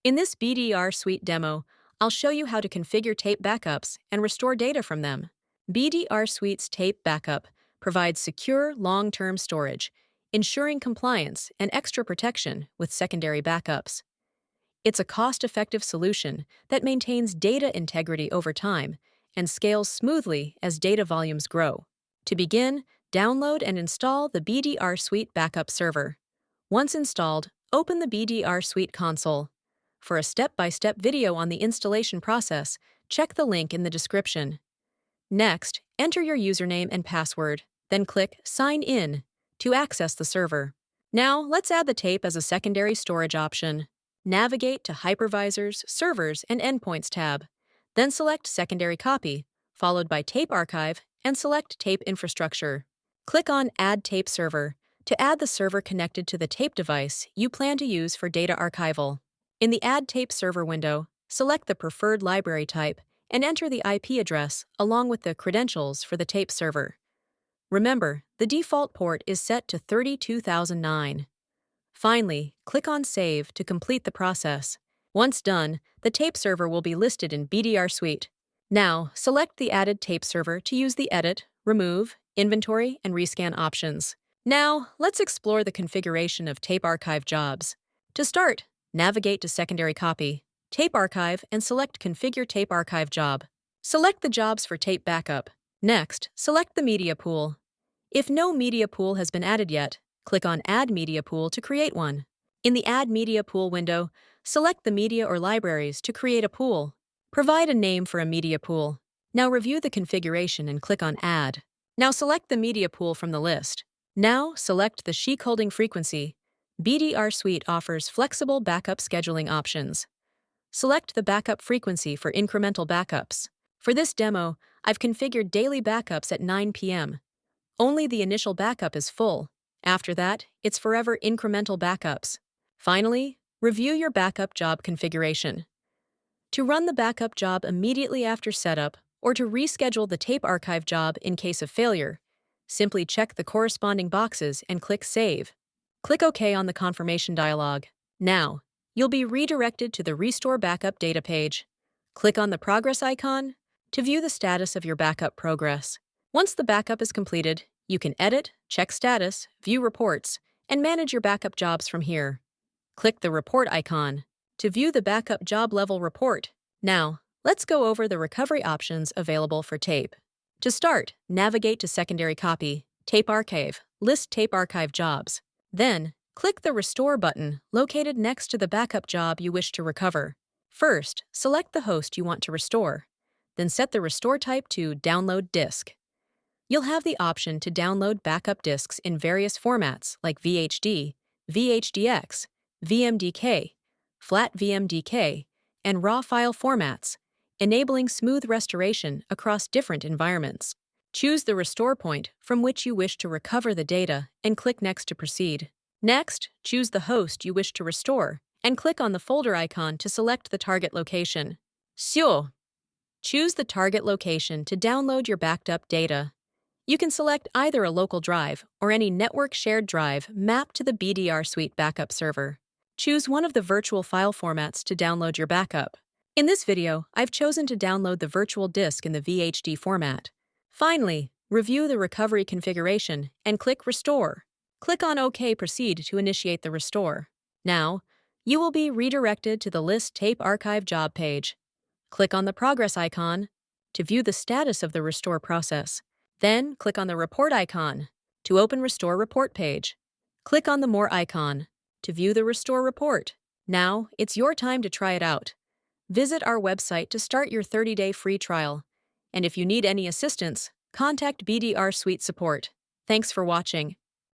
In this BDRSuite demo, I'll show you how to configure tape backups and restore data from them. BDRSuite's tape backup provides secure, long-term storage, ensuring compliance and extra protection with secondary backups. It's a cost-effective solution that maintains data integrity over time and scales smoothly as data volumes grow. To begin, download and install the BDRSuite backup server. Once installed, open the BDRSuite console. For a step-by-step video on the installation process, check the link in the description. Next, enter your username and password, then click Sign In to access the server. Now, let's add the tape as a secondary storage option. Navigate to Hypervisors, Servers, and Endpoints tab. Then select Secondary Copy, followed by Tape Archive, and select Tape Infrastructure. Click on Add Tape Server to add the server connected to the tape device you plan to use for data archival. In the Add Tape Server window, select the preferred library type and enter the IP address along with the credentials for the tape server. Remember, the default port is set to 32009. Finally, click on Save to complete the process. Once done, the tape server will be listed in BDRSuite. Now, select the added tape server to use the Edit, Remove, Inventory, and Rescan options. Now, let's explore the configuration of tape archive jobs. To start, navigate to Secondary Copy, Tape Archive, and select Configure Tape Archive Job. Select the jobs for tape backup. Next, select the media pool. If no media pool has been added yet, click on Add Media Pool to create one. In the Add Media Pool window, select the media or libraries to create a pool. Provide a name for a media pool. Now review the configuration and click on Add. Now select the media pool from the list. Now select the sheet holding frequency. BDRSuite offers flexible backup scheduling options. Select the backup frequency for incremental backups. For this demo, I've configured daily backups at 9 p.m. Only the initial backup is full. After that, it's forever incremental backups. Finally, review your backup job configuration. To run the backup job immediately after setup or to reschedule the tape archive job in case of failure, simply check the corresponding boxes and click Save. Click OK on the confirmation dialog. Now, you'll be redirected to the Restore Backup Data page. Click on the progress icon to view the status of your backup progress. Once the backup is completed, you can edit, check status, view reports, and manage your backup jobs from here. Click the report icon to view the backup job level report. Now, let's go over the recovery options available for tape. To start, navigate to Secondary Copy, Tape Archive, list tape archive jobs. Then, click the Restore button located next to the backup job you wish to recover. First, select the host you want to restore. Then set the restore type to Download Disk. You'll have the option to download backup disks in various formats like VHD, VHDX, VMDK, Flat VMDK, and RAW file formats, enabling smooth restoration across different environments. Choose the restore point from which you wish to recover the data and click Next to proceed. Next, choose the host you wish to restore and click on the folder icon to select the target location. Choose the target location to download your backed up data. You can select either a local drive or any network-shared drive mapped to the BDRSuite backup server. Choose one of the virtual file formats to download your backup. In this video, I've chosen to download the virtual disk in the VHD format. Finally, review the recovery configuration and click Restore. Click on OK Proceed to initiate the restore. Now, you will be redirected to the List Tape Archive Job page. Click on the progress icon to view the status of the restore process. Then, click on the Report icon to open Restore Report page. Click on the More icon to view the Restore Report. Now, it's your time to try it out. Visit our website to start your 30-day free trial. And if you need any assistance, contact BDRSuite support. Thanks for watching.